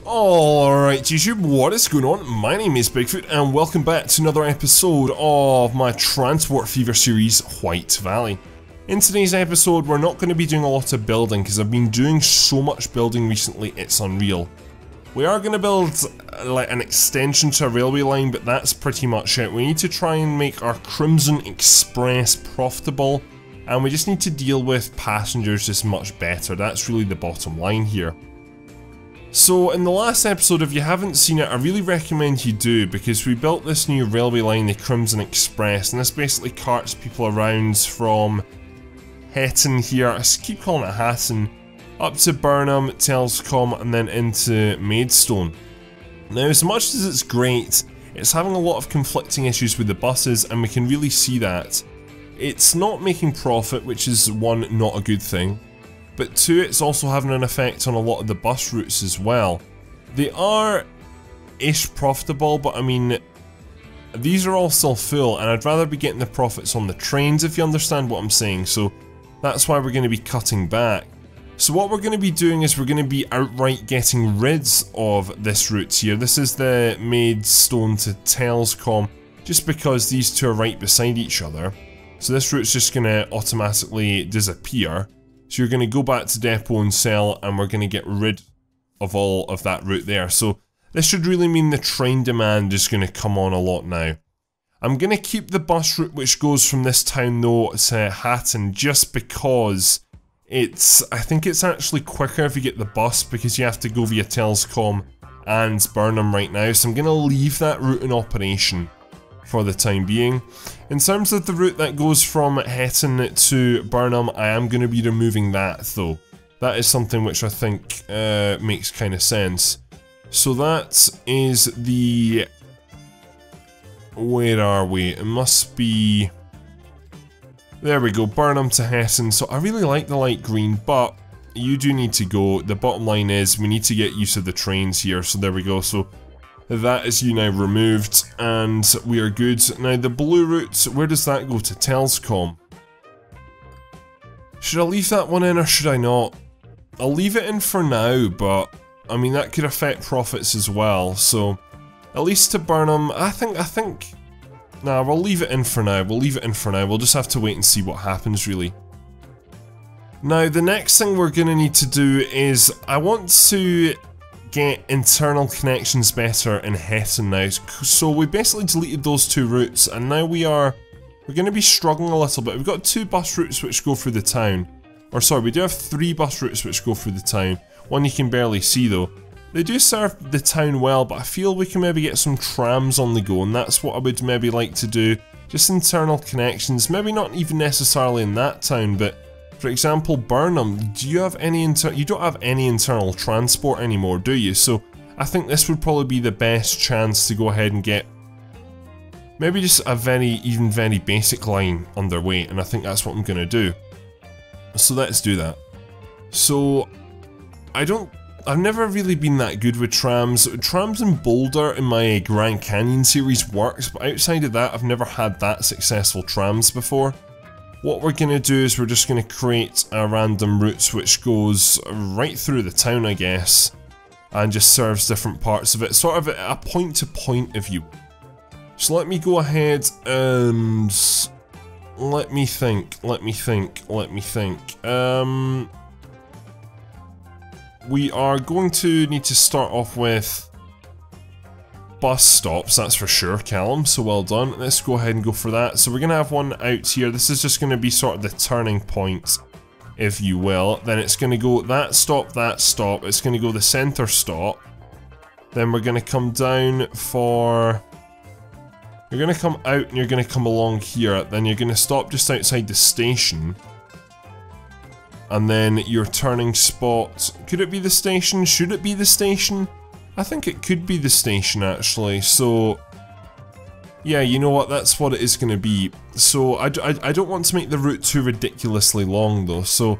Alright YouTube, what is going on? My name is Bigfoot and welcome back to another episode of my Transport Fever series, White Valley. In today's episode we're not going to be doing a lot of building because I've been doing so much building recently it's unreal. We are going to build like an extension to a railway line, but that's pretty much it. We need to try and make our Crimson Express profitable, and we just need to deal with passengers just much better. That's really the bottom line here. So in the last episode, if you haven't seen it, I really recommend you do, because we built this new railway line, the Crimson Express, and this basically carts people around from Hetton here, I keep calling it Hatton, up to Burnham, Telscombe, and then into Maidstone. Now, as much as it's great, it's having a lot of conflicting issues with the buses, and we can really see that. It's not making profit, which is one, not a good thing. But two, it's also having an effect on a lot of the bus routes as well. They are-ish profitable, but I mean, these are all still full, and I'd rather be getting the profits on the trains, if you understand what I'm saying, so that's why we're going to be cutting back. So what we're going to be doing is we're going to be outright getting rid of this route here. This is the Maidstone to Telscombe, just because these two are right beside each other. So this route's just going to automatically disappear. So you're going to go back to depot and sell, and we're going to get rid of all of that route there. So this should really mean the train demand is going to come on a lot now. I'm going to keep the bus route which goes from this town though to Hatton, just because I think it's actually quicker if you get the bus, because you have to go via Telscombe and Burnham right now. So I'm going to leave that route in operation for the time being. In terms of the route that goes from Hetton to Burnham, I am going to be removing that though. That is something which I think makes kind of sense. So that is the... where are we? It must be... there we go, Burnham to Hetton. So I really like the light green, but you do need to go. The bottom line is we need to get used to the trains here, so there we go. So that is you now removed, and we are good. Now the blue route, where does that go to? Telscombe. Should I leave that one in or should I not? I'll leave it in for now, but I mean that could affect profits as well, so at least to Burnham, I think nah, we'll leave it in for now. We'll leave it in for now. We'll just have to wait and see what happens really. Now the next thing we're going to need to do is I want to get internal connections better in Hetton now. So we basically deleted those two routes, and now we're going to be struggling a little bit. We've got two bus routes which go through the town. Or sorry, we do have three bus routes which go through the town. One you can barely see though. They do serve the town well, but I feel we can maybe get some trams on the go, and that's what I would maybe like to do. Just internal connections, maybe not even necessarily in that town, but for example, Burnham, do you have any you don't have any internal transport anymore, do you? So I think this would probably be the best chance to go ahead and get maybe just a very basic line underway, and I think that's what I'm going to do. So let's do that. So I've never really been that good with trams. Trams in Boulder in my Grand Canyon series works, but outside of that I've never had that successful trams before. What we're going to do is we're just going to create a random route which goes right through the town, I guess, and just serves different parts of it, sort of a point-to-point if you will. So let me go ahead and let me think. We are going to need to start off with bus stops, that's for sure, Callum, so well done. Let's go ahead and go for that. So we're going to have one out here. This is just going to be sort of the turning point, if you will. Then it's going to go that stop, it's going to go the centre stop. Then we're going to come down for... you're going to come out and you're going to come along here. Then you're going to stop just outside the station. And then your turning spot... could it be the station? Should it be the station? I think it could be the station actually, so... yeah, you know what, that's what it is going to be. So I don't want to make the route too ridiculously long though, so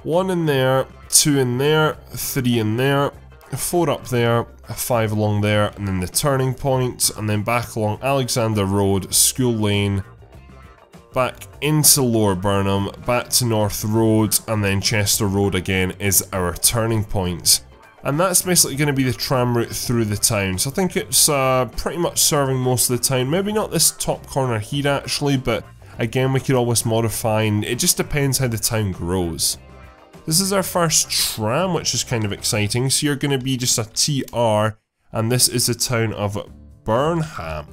1 in there, 2 in there, 3 in there, 4 up there, 5 along there, and then the turning point, and then back along Alexander Road, School Lane, back into Lower Burnham, back to North Road, and then Chester Road again is our turning point. And that's basically going to be the tram route through the town. So I think it's pretty much serving most of the town. Maybe not this top corner here actually, but again we could always modify, and it just depends how the town grows. This is our first tram, which is kind of exciting. So you're going to be just a TR, and this is the town of Burnham.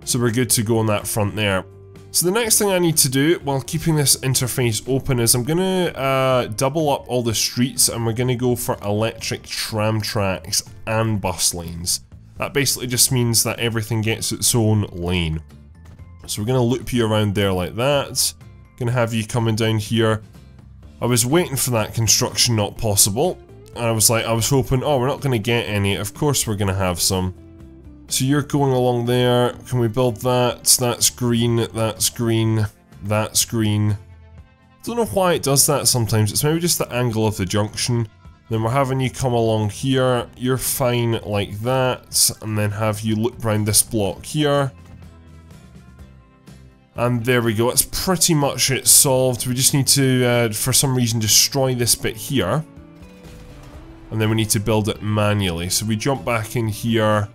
So we're good to go on that front there. So the next thing I need to do while keeping this interface open is I'm going to double up all the streets, and we're going to go for electric tram tracks and bus lanes. That basically just means that everything gets its own lane. So we're going to loop you around there like that. Going to have you coming down here. I was waiting for that construction not possible. And I was hoping, oh, we're not going to get any. Of course we're going to have some. So you're going along there. Can we build that? That's green, that's green, that's green. Don't know why it does that sometimes. It's maybe just the angle of the junction. Then we're having you come along here. You're fine like that. And then have you loop around this block here. And there we go. That's pretty much it solved. We just need to, for some reason, destroy this bit here. And then we need to build it manually. So we jump back in here.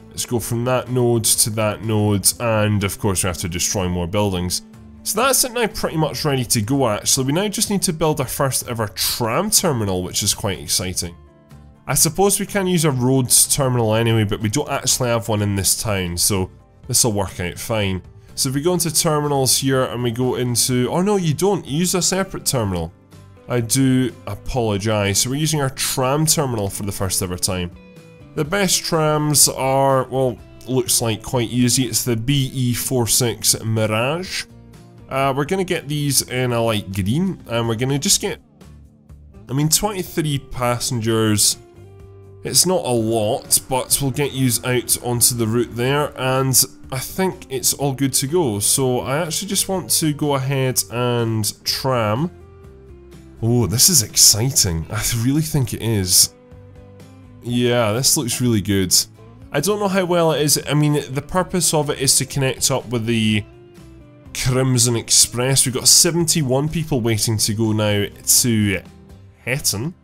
Let's go from that node to that node, and of course we have to destroy more buildings. So that's it now, pretty much ready to go actually. We now just need to build our first ever tram terminal, which is quite exciting. I suppose we can use a roads terminal anyway, but we don't actually have one in this town, so this will work out fine. So if we go into terminals here and we go into... oh no, you don't, use a separate terminal. I do apologise. So we're using our tram terminal for the first ever time. The best trams are, well, looks like quite easy. It's the BE46 Mirage. We're going to get these in a light green, and we're going to just get, 23 passengers. It's not a lot, but we'll get you out onto the route there, and I think it's all good to go. So I actually just want to go ahead and tram. Oh, this is exciting. I really think it is. Yeah, this looks really good. I don't know how well it is. The purpose of it is to connect up with the Crimson Express. We've got 71 people waiting to go now to Hetton,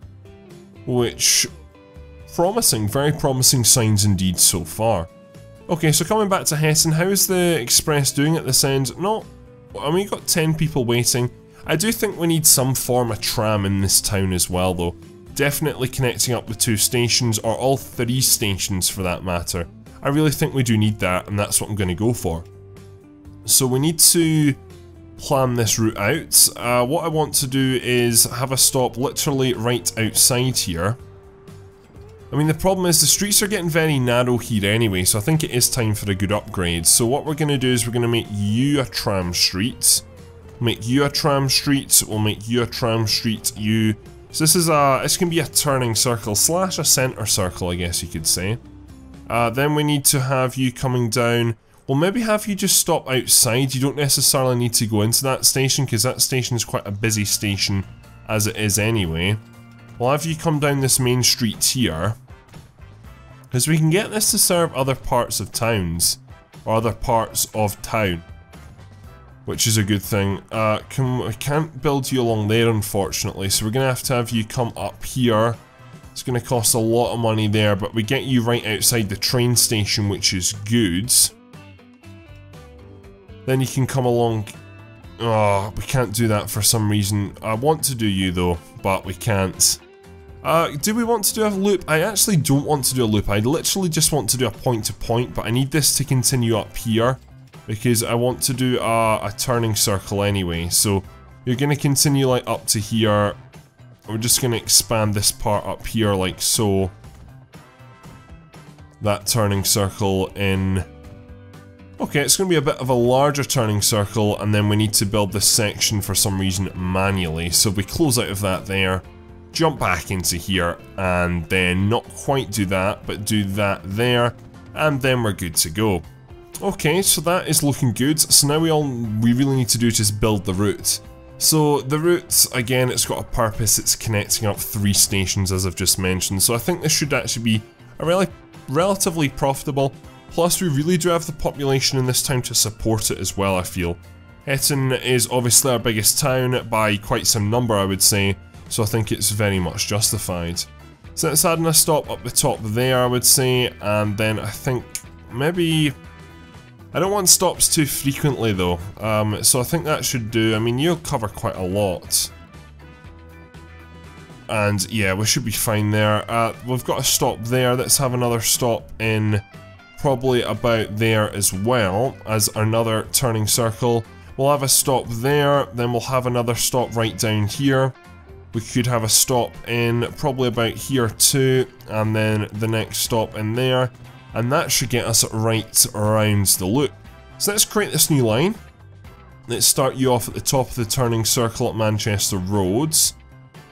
which, promising, very promising signs indeed so far. Okay, so coming back to Hetton, how is the Express doing at this end? No, we've got 10 people waiting. I do think we need some form of tram in this town as well though. Definitely connecting up with 2 stations, or all 3 stations for that matter. I really think we do need that, and that's what I'm going to go for. So we need to plan this route out. What I want to do is have a stop literally right outside here. The problem is the streets are getting very narrow here anyway, so I think it is time for a good upgrade. So what we're going to do is we're going to make you a tram street. Make you a tram street, we'll make you a tram street, you... So this is it's going to be a turning circle slash a centre circle, I guess you could say. Then we need to have you coming down. We'll maybe have you just stop outside. You don't necessarily need to go into that station, because that station is quite a busy station as it is anyway. We'll have you come down this main street here, because we can get this to serve other parts of towns, or other parts of town, which is a good thing. We can't build you along there, unfortunately, so we're going to have you come up here. It's going to cost a lot of money there, but we get you right outside the train station, which is good. Then you can come along... oh, we can't do that for some reason. I want to do you though, but we can't. Do we want to do a loop? I actually don't want to do a loop. I literally just want to do a point-to-point, but I need this to continue up here, because I want to do a turning circle anyway. So you're going to continue like up to here. We're just going to expand this part up here like so. That turning circle in... okay, it's going to be a bit of a larger turning circle, and then we need to build this section for some reason manually. So we close out of that there, jump back into here, and then not quite do that, but do that there, and then we're good to go. Okay, so that is looking good. So now we really need to do is just build the route. So the route, again, it's got a purpose. It's connecting up 3 stations, as I've just mentioned. So I think this should actually be a relatively profitable. Plus, we really do have the population in this town to support it as well, I feel. Hetton is obviously our biggest town by quite some number, I would say. So I think it's very much justified. So it's adding a stop up the top there, I would say, and then I think maybe... I don't want stops too frequently though, so I think that should do. I mean, you'll cover quite a lot. And yeah, we should be fine there. We've got a stop there. Let's have another stop in probably about there as well as another turning circle. We'll have a stop there, then we'll have another stop right down here. We could have a stop in probably about here too, and then the next stop in there. And that should get us right around the loop. So let's create this new line. Let's start you off at the top of the turning circle at Manchester Roads.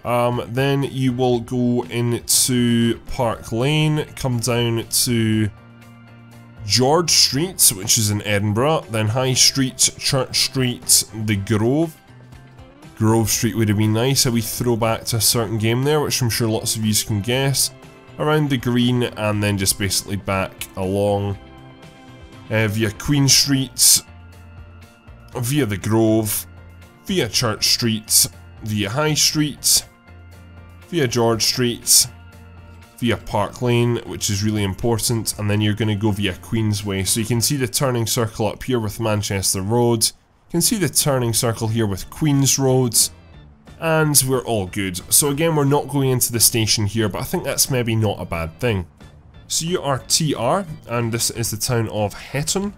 Then you will go into Park Lane, come down to George Street, which is in Edinburgh, then High Street, Church Street, the Grove. Grove Street would have been nice, a wee throwback to a certain game there, which I'm sure lots of you can guess. Around the Green, and then just basically back along via Queen Street, via the Grove, via Church Street, via High Street, via George Street, via Park Lane, which is really important, and then you're going to go via Queensway. So you can see the turning circle up here with Manchester Road, you can see the turning circle here with Queens Road, and we're all good. So again, we're not going into the station here, but I think that's maybe not a bad thing. So you are TR, and this is the town of Hetton.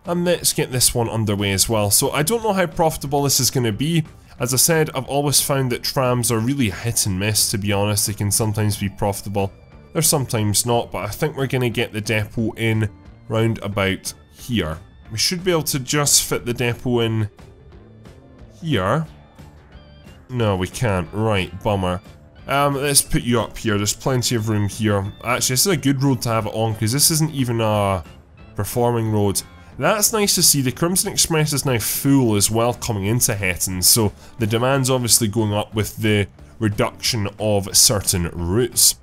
And let's get this one underway as well. So I don't know how profitable this is going to be. As I said, I've always found that trams are really hit and miss, to be honest. They can sometimes be profitable, they're sometimes not, but I think we're going to get the depot in round about here. We should be able to just fit the depot in here. No, we can't. Right, bummer. Let's put you up here. There's plenty of room here. Actually, this is a good road to have it on, because this isn't even a performing road. That's nice to see. The Crimson Express is now full as well coming into Hetton, so the demand's obviously going up with the reduction of certain routes.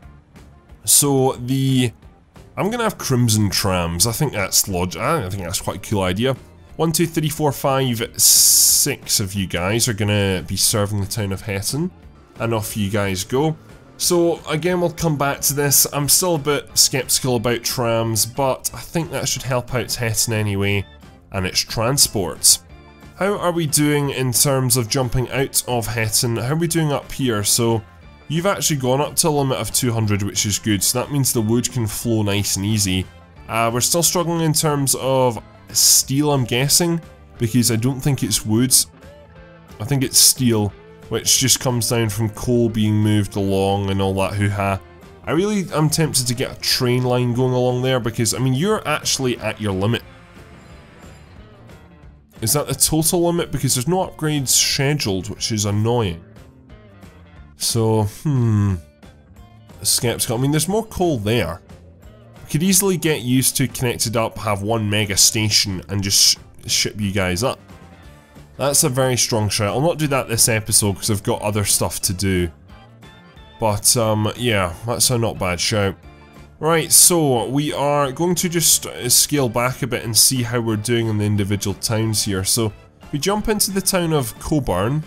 So I'm going to have Crimson Trams. I think that's I think that's quite a cool idea. 1, 2, 3, 4, 5, 6 of you guys are going to be serving the town of Hetton. And off you guys go. So again, we'll come back to this. I'm still a bit skeptical about trams, but I think that should help out Hetton anyway, and its transport. How are we doing in terms of jumping out of Hetton? How are we doing up here? So you've actually gone up to a limit of 200, which is good, so that means the wood can flow nice and easy. We're still struggling in terms of steel, I'm guessing, because I don't think it's wood. I think it's steel, which just comes down from coal being moved along and all that hoo-ha. I really am tempted to get a train line going along there, because, I mean, you're actually at your limit. Is that the total limit? Because there's no upgrades scheduled, which is annoying. So, skeptical. I mean, there's more coal there. We could easily get used to connected up, have one mega station, and just ship you guys up. That's a very strong shout. I'll not do that this episode because I've got other stuff to do. But, yeah, that's a not bad shout. Right, so we are going to just scale back a bit and see how we're doing in the individual towns here. So, we jump into the town of Coburn.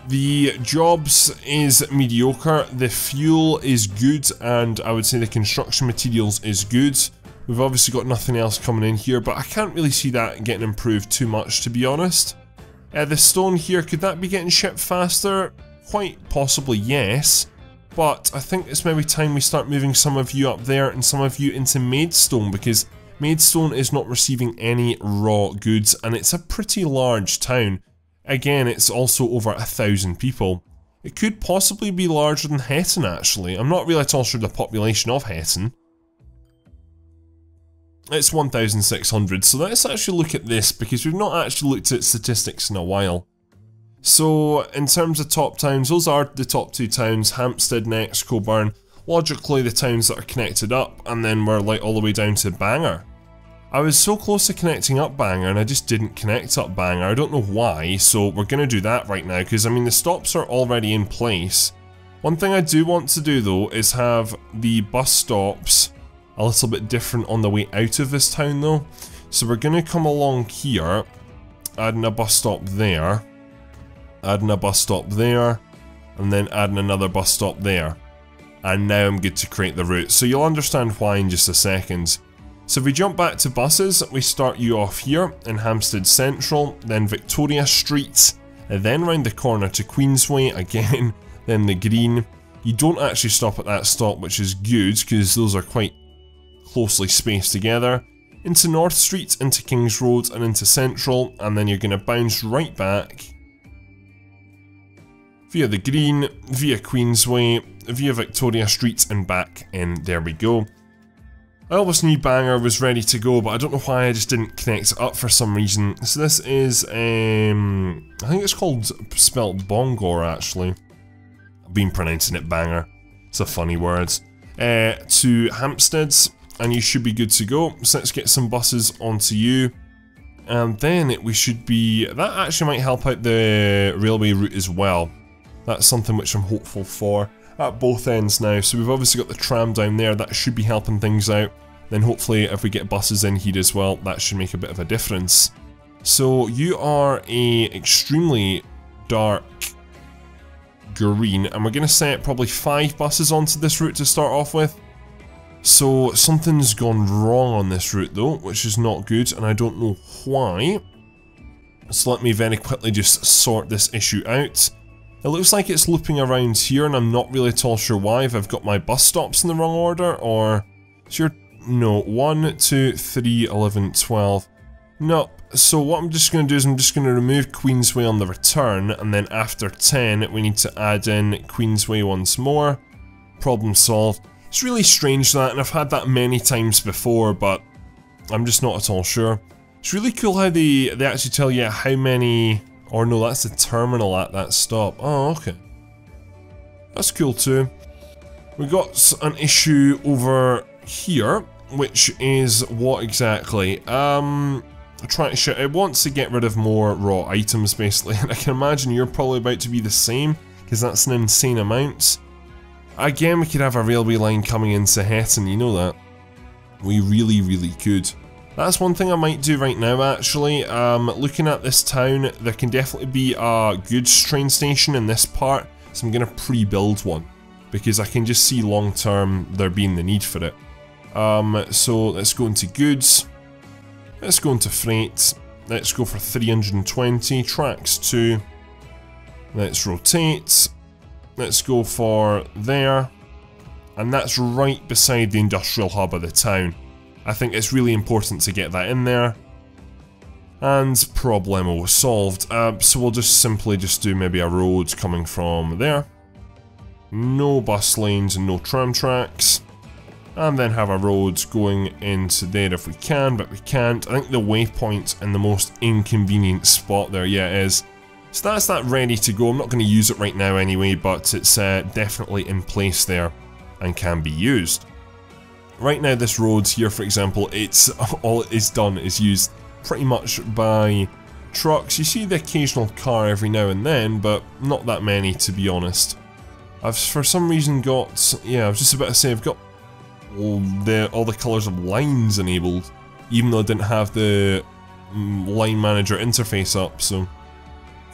The jobs is mediocre, the fuel is good, and I would say the construction materials is good. We've obviously got nothing else coming in here, but I can't really see that getting improved too much, to be honest. The stone here, could that be getting shipped faster? Quite possibly, yes. But I think it's maybe time we start moving some of you up there and some of you into Maidstone, because Maidstone is not receiving any raw goods, and it's a pretty large town. Again, it's also over 1,000 people. It could possibly be larger than Hetton, actually. I'm not really at all sure the population of Hetton. It's 1,600, so let's actually look at this, because we've not actually looked at statistics in a while. So, in terms of top towns, those are the top two towns, Hampstead next, Coburn, logically the towns that are connected up, and then we're like all the way down to Bangor. I was so close to connecting up Bangor, and I just didn't connect up Bangor. I don't know why, so we're going to do that right now, because I mean the stops are already in place. One thing I do want to do though, is have the bus stops a little bit different on the way out of this town though. So we're going to come along here, adding a bus stop there, adding a bus stop there, and then adding another bus stop there. and now I'm good to create the route. So you'll understand why in just a second. So if we jump back to buses, we start you off here in Hampstead Central, then Victoria Street, and then round the corner to Queensway again, then the Green. You don't actually stop at that stop, which is good because those are quite closely spaced together. Into North Street, into King's Road, and into Central, and then you're going to bounce right back via the Green, via Queensway, via Victoria Street, and back in. There we go. I always knew Banger was ready to go, but I don't know why I just didn't connect it up for some reason. So this is, I think it's called, spelt Bongor actually. I've been pronouncing it Banger. It's a funny word. To Hampstead, and you should be good to go. So let's get some buses onto you. And then we should be, that actually might help out the railway route as well. That's something which I'm hopeful for at both ends now. So we've obviously got the tram down there, that should be helping things out. Then hopefully if we get buses in here as well, that should make a bit of a difference. So you are a extremely dark green, and we're going to set probably 5 buses onto this route to start off with. So something's gone wrong on this route though, which is not good, and I don't know why. So let me very quickly just sort this issue out. It looks like it's looping around here, and I'm not really at all sure why, if I've got my bus stops in the wrong order, or... No, 1, 2, 3, 11, 12. Nope. So what I'm just going to do is I'm just going to remove Queensway on the return, and then after 10 we need to add in Queensway once more. Problem solved. It's really strange that, and I've had that many times before, but I'm just not at all sure. It's really cool how they actually tell you how many... Or no, that's the terminal at that stop. Oh, okay. That's cool too. We got an issue over here, which is what exactly? Trying to show, it wants to get rid of more raw items basically, and I can imagine you're probably about to be the same, because that's an insane amount. Again, we could have a railway line coming into Hetton, you know that. We really could. That's one thing I might do right now actually. Looking at this town, there can definitely be a goods train station in this part, so I'm going to pre-build one, because I can just see long term there being the need for it. So let's go into goods, let's go into freight, let's go for 320, tracks 2, let's rotate, let's go for there, and that's right beside the industrial hub of the town. I think it's really important to get that in there, and problemo solved. So we'll just simply do maybe a road coming from there, no bus lanes and no tram tracks. And then have a road going into there if we can, but we can't. I think the waypoint in the most inconvenient spot there, yeah, it is. So that's that ready to go. I'm not going to use it right now anyway, but it's definitely in place there and can be used. Right now this road here, for example, it's all it is done is used pretty much by trucks. You see the occasional car every now and then, but not that many to be honest. I've for some reason got, yeah, I was just about to say I've got all the colours of lines enabled, even though I didn't have the line manager interface up, so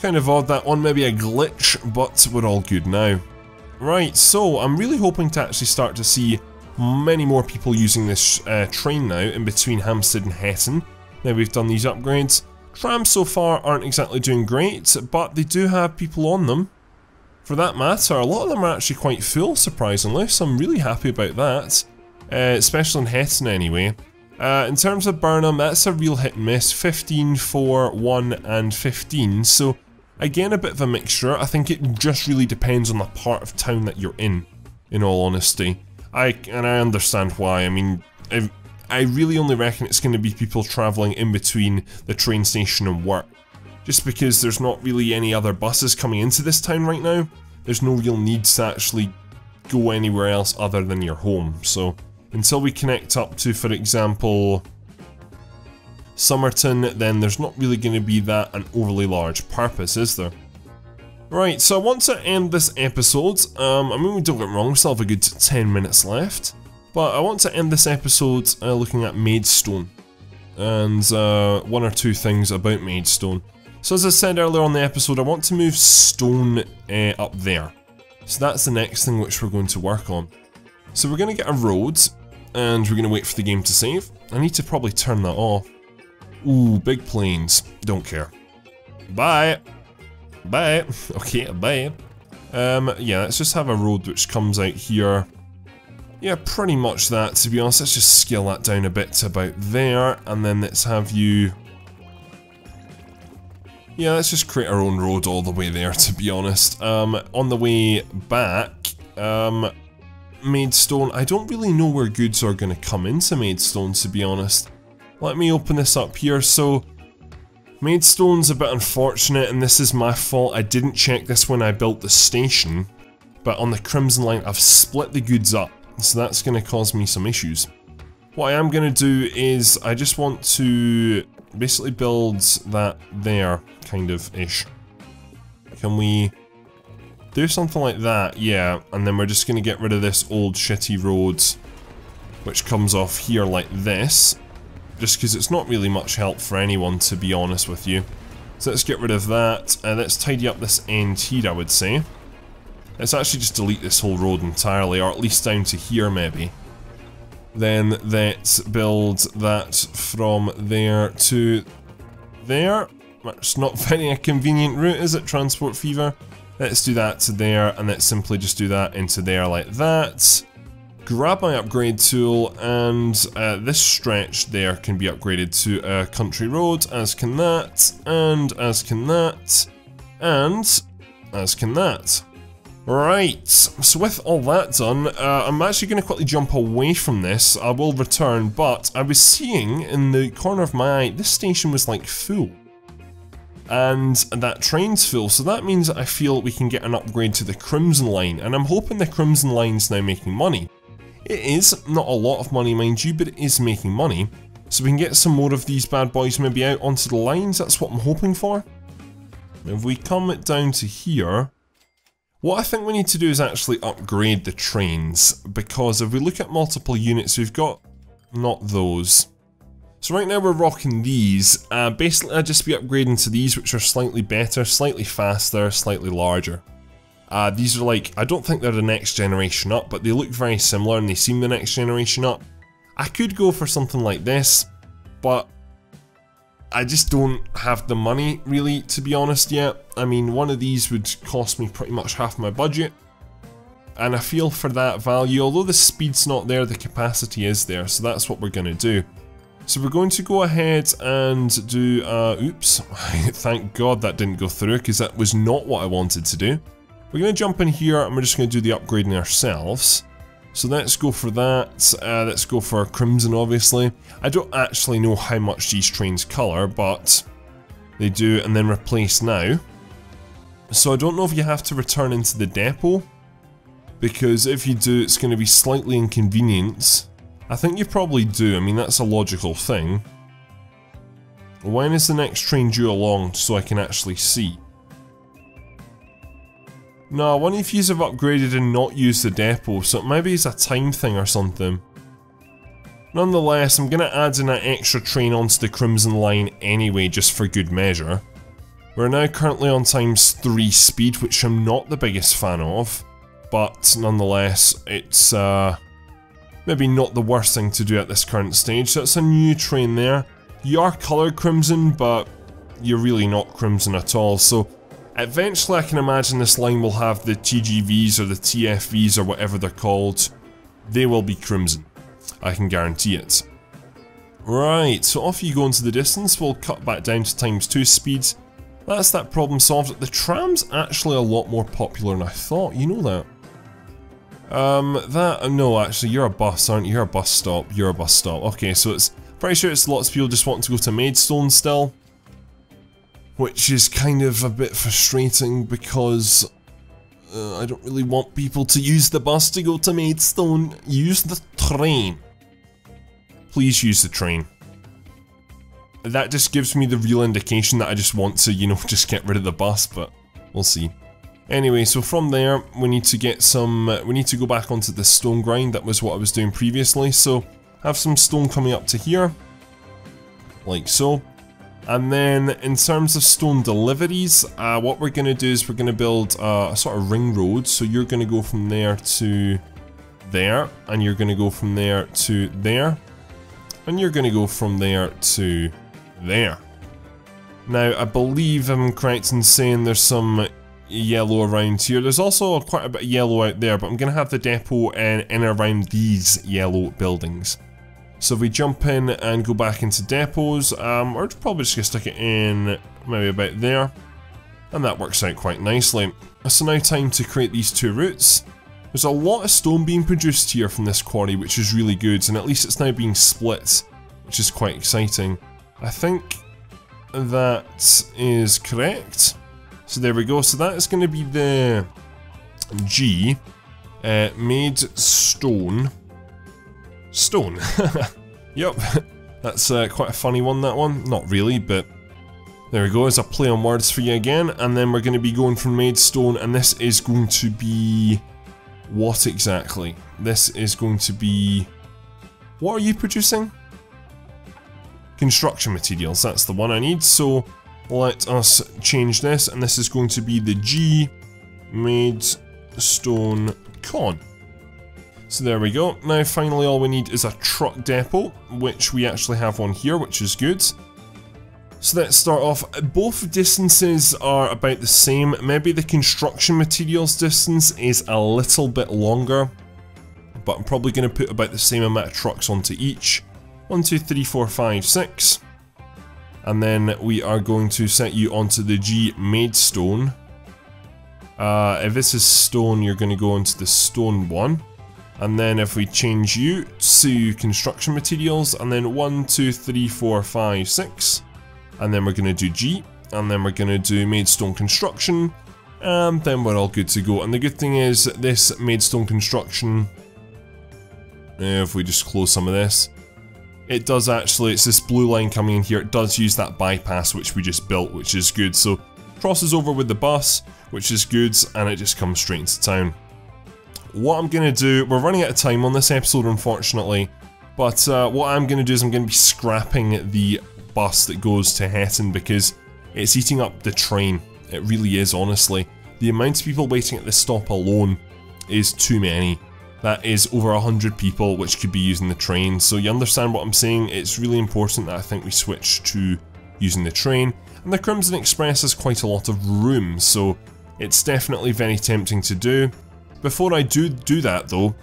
kind of odd that one, maybe a glitch, but we're all good now. Right, so I'm really hoping to actually start to see many more people using this train now in between Hampstead and Hetton. Now we've done these upgrades. Trams so far aren't exactly doing great, but they do have people on them. For that matter, a lot of them are actually quite full, surprisingly, so I'm really happy about that. Especially in Hetton anyway. In terms of Burnham, that's a real hit and miss, 15, 4, 1 and 15, so again a bit of a mixture. I think it just really depends on the part of town that you're in all honesty. I understand why. I mean, I really only reckon it's going to be people travelling in between the train station and work. Just because there's not really any other buses coming into this town right now, there's no real need to actually go anywhere else other than your home, so until we connect up to, for example, Somerton, then there's not really going to be that an overly large purpose, is there? Right, so I want to end this episode. I mean, we don't get wrong, we still have a good 10 minutes left, but I want to end this episode looking at Maidstone, and one or two things about Maidstone. So as I said earlier on the episode, I want to move stone up there. So that's the next thing which we're going to work on. So we're going to get a road, and we're going to wait for the game to save. I need to probably turn that off. Ooh, big planes. Don't care. Bye. Bye. Okay, bye. Yeah, let's just have a road which comes out here. Yeah, pretty much that, to be honest. Let's just scale that down a bit to about there, and then let's have you... Yeah, let's just create our own road all the way there, to be honest. On the way back, Maidstone, I don't really know where goods are going to come into Maidstone, to be honest. Let me open this up here. So, Maidstone's a bit unfortunate, and this is my fault. I didn't check this when I built the station, but on the Crimson Line, I've split the goods up. So that's going to cause me some issues. What I am going to do is I just want to basically build that there, kind of ish. Can we do something like that? Yeah, and then we're just going to get rid of this old shitty road which comes off here like this, just because it's not really much help for anyone, to be honest with you. So let's get rid of that, and let's tidy up this end here, I would say. Let's actually just delete this whole road entirely, or at least down to here maybe. Then let's build that from there to there. It's not very a convenient route, is it, Transport Fever? Let's do that to there, and let's simply just do that into there like that. Grab my upgrade tool, and this stretch there can be upgraded to a country road, as can that, and as can that, and as can that. Right, so with all that done, I'm actually going to quickly jump away from this. I will return, but I was seeing in the corner of my eye, this station was like full. And that train's full, so that means that I feel we can get an upgrade to the Crimson Line, and I'm hoping the Crimson Line's now making money. It is, not a lot of money mind you, but it is making money. So we can get some more of these bad boys maybe out onto the lines, that's what I'm hoping for. If we come down to here... What I think we need to do is actually upgrade the trains, because if we look at multiple units, we've got not those. So right now we're rocking these. Basically I'd just be upgrading to these, which are slightly better, slightly faster, slightly larger. These are like, I don't think they're the next generation up, but they look very similar and they seem the next generation up. I could go for something like this, but I just don't have the money, really, to be honest, yet. I mean, one of these would cost me pretty much half my budget. And I feel for that value, although the speed's not there, the capacity is there, so that's what we're going to do. So we're going to go ahead and do, oops, thank God that didn't go through, because that was not what I wanted to do. We're going to jump in here, and we're just going to do the upgrading ourselves. So let's go for that, let's go for Crimson obviously. I don't actually know how much these trains colour, but they do, and then replace now. So I don't know if you have to return into the depot, because if you do it's going to be slightly inconvenient. I think you probably do, I mean that's a logical thing. When is the next train due along so I can actually see? No, one of you have upgraded and not used the depot, so maybe it's a time thing or something. Nonetheless, I'm going to add in an extra train onto the Crimson Line anyway, just for good measure. We're now currently on ×3 speed, which I'm not the biggest fan of, but nonetheless, it's maybe not the worst thing to do at this current stage. So it's a new train there. You are coloured crimson, but you're really not crimson at all, so eventually I can imagine this line will have the TGVs or the TFVs or whatever they're called. They will be crimson. I can guarantee it. Right, so off you go into the distance. We'll cut back down to ×2 speed. That's that problem solved. The tram's actually a lot more popular than I thought, you know that. No, actually, you're a bus, aren't you? You're a bus stop. You're a bus stop. Okay, so it's pretty sure it's lots of people just wanting to go to Maidstone still. Which is kind of a bit frustrating because I don't really want people to use the bus to go to Maidstone. Use the train. Please use the train. That just gives me the real indication that I just want to, you know, just get rid of the bus, but we'll see. Anyway, so from there, we need to get some, we need to go back onto the stone grind. That was what I was doing previously, so have some stone coming up to here. Like so. And then in terms of stone deliveries, what we're going to do is we're going to build a sort of ring road. So you're going to go from there to there, and you're going to go from there to there, and you're going to go from there to there. Now, I believe I'm correct in saying there's some yellow around here. There's also quite a bit of yellow out there, but I'm going to have the depot in around these yellow buildings. So if we jump in and go back into depots, we're probably just going to stick it in maybe about there. And that works out quite nicely. So now time to create these two routes. There's a lot of stone being produced here from this quarry, which is really good, and at least it's now being split, which is quite exciting. I think that is correct. So there we go. So that is going to be the G, made stone. Stone. Yep, that's quite a funny one, that one. Not really, but there we go. It's a play on words for you again. And then we're going to be going from made stone, and this is going to be what exactly? This is going to be... What are you producing? Construction materials, that's the one I need. So let us change this, and this is going to be the G made stone con. So there we go. Now finally all we need is a truck depot, which we actually have one here, which is good. So let's start off. Both distances are about the same. Maybe the construction materials distance is a little bit longer, but I'm probably going to put about the same amount of trucks onto each. 1, 2, 3, 4, 5, 6. And then we are going to set you onto the G made stone. If this is stone, you're going to go into the stone one. And then if we change you to construction materials, and then 1, 2, 3, 4, 5, 6. And then we're going to do G, and then we're going to do made stone construction, and then we're all good to go. And the good thing is, this made stone construction, if we just close some of this, it does actually, it's this blue line coming in here, it does use that bypass which we just built, which is good. So, crosses over with the bus, which is good, and it just comes straight into town. What I'm going to do, we're running out of time on this episode unfortunately, but what I'm going to do is I'm going to be scrapping the bus that goes to Hetton because it's eating up the train. It really is, honestly. The amount of people waiting at this stop alone is too many. That is over 100 people which could be using the train, so you understand what I'm saying. It's really important that I think we switch to using the train, and the Crimson Express has quite a lot of room, so it's definitely very tempting to do. Before I do that though,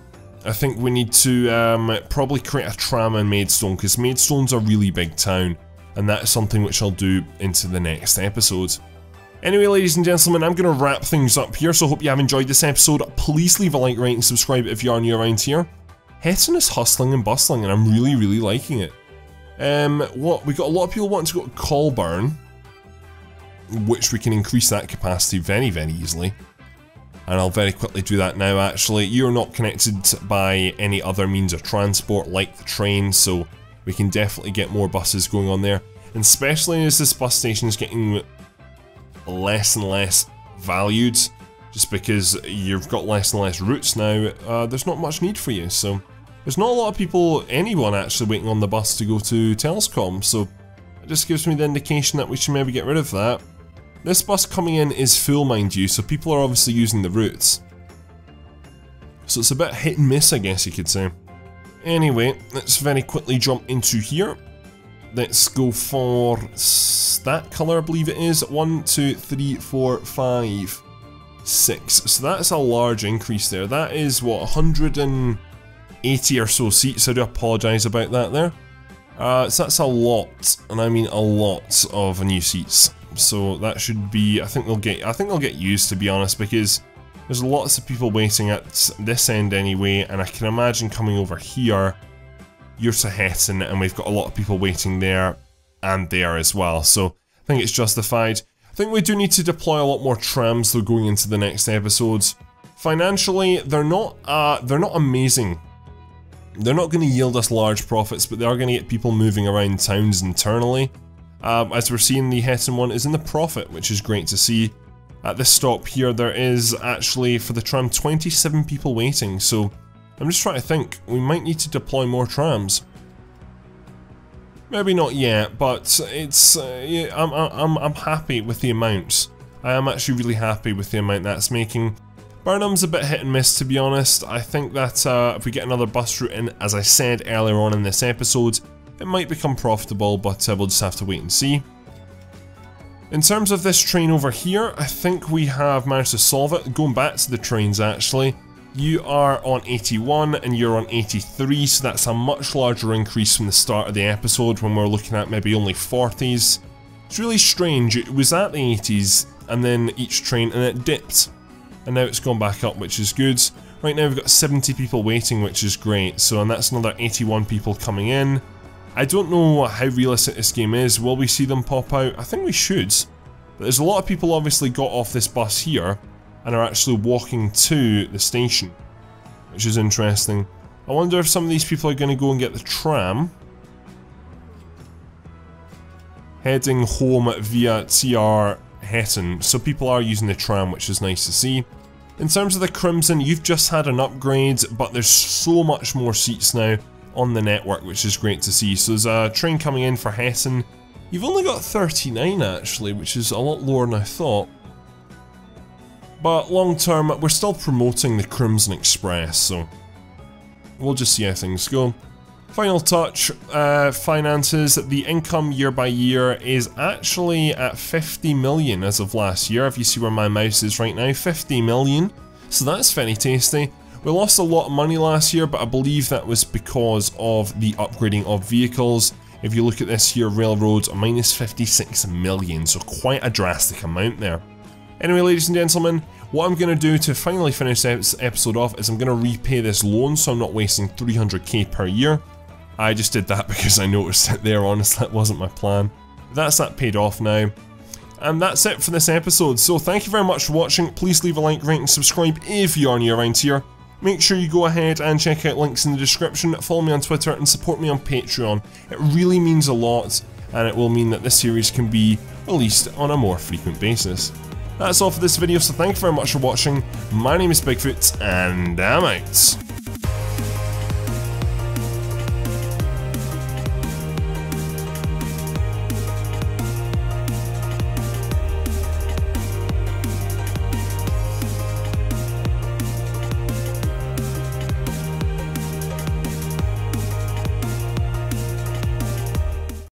I think we need to probably create a tram in Maidstone, because Maidstone's a really big town, and that is something which I'll do into the next episode. Anyway, ladies and gentlemen, I'm going to wrap things up here, so I hope you have enjoyed this episode. Please leave a like, rate, and subscribe if you are new around here. Hetton is hustling and bustling, and I'm really, really liking it. We got a lot of people wanting to go to Colburn, which we can increase that capacity very, very easily. And I'll very quickly do that now, actually. You're not connected by any other means of transport like the train, so we can definitely get more buses going on there. And especially as this bus station is getting less and less valued, just because you've got less and less routes now, there's not much need for you. So there's not a lot of people, anyone actually waiting on the bus to go to Telscom, so it just gives me the indication that we should maybe get rid of that. This bus coming in is full, mind you, so people are obviously using the routes. So it's a bit hit and miss, I guess you could say. Anyway, let's very quickly jump into here. Let's go for that colour, I believe it is. 1, 2, 3, 4, 5, 6. So that's a large increase there. That is, what, 180 or so seats. I do apologise about that there. So that's a lot, and I mean a lot of new seats. So that should be, I think they'll get used, to be honest, because there's lots of people waiting at this end anyway, and I can imagine coming over here, you're to Hetton, and we've got a lot of people waiting there and there as well, so I think it's justified. I think we do need to deploy a lot more trams though going into the next episodes. Financially, they're not amazing. They're not going to yield us large profits, but they are going to get people moving around towns internally. As we're seeing, the Hetton one is in the profit, which is great to see. At this stop here, there is actually, for the tram, 27 people waiting, so I'm just trying to think, we might need to deploy more trams. Maybe not yet, but it's yeah, I'm happy with the amounts. I am actually really happy with the amount that's making. Burnham's a bit hit and miss, to be honest. I think that if we get another bus route in, as I said earlier on in this episode, it might become profitable, but we'll just have to wait and see. In terms of this train over here, I think we have managed to solve it. Going back to the trains actually, you are on 81 and you're on 83, so that's a much larger increase from the start of the episode when we were looking at maybe only 40s. It's really strange, it was at the 80s and then each train and it dipped. And now it's gone back up, which is good. Right now we've got 70 people waiting, which is great, so and that's another 81 people coming in. I don't know how realistic this game is. Will we see them pop out? I think we should. But there's a lot of people obviously got off this bus here and are actually walking to the station, which is interesting. I wonder if some of these people are going to go and get the tram, heading home via TR Hetton, so people are using the tram, which is nice to see. In terms of the Crimson, you've just had an upgrade, but there's so much more seats now on the network, which is great to see. So there's a train coming in for Hetton. You've only got 39 actually, which is a lot lower than I thought. But long term, we're still promoting the Crimson Express, so we'll just see how things go. Final touch, finances. The income year by year is actually at 50 million as of last year. If you see where my mouse is right now, 50 million. So that's very tasty. We lost a lot of money last year, but I believe that was because of the upgrading of vehicles. If you look at this here, railroads, minus 56 million, so quite a drastic amount there. Anyway, ladies and gentlemen, what I'm going to do to finally finish this episode off is I'm going to repay this loan so I'm not wasting 300k per year. I just did that because I noticed it there, honestly, that wasn't my plan. That's that paid off now. And that's it for this episode, so thank you very much for watching. Please leave a like, rate and subscribe if you are new around here. Make sure you go ahead and check out links in the description, follow me on Twitter and support me on Patreon. It really means a lot, and it will mean that this series can be released on a more frequent basis. That's all for this video, so thank you very much for watching. My name is Bigfoot, and I'm out.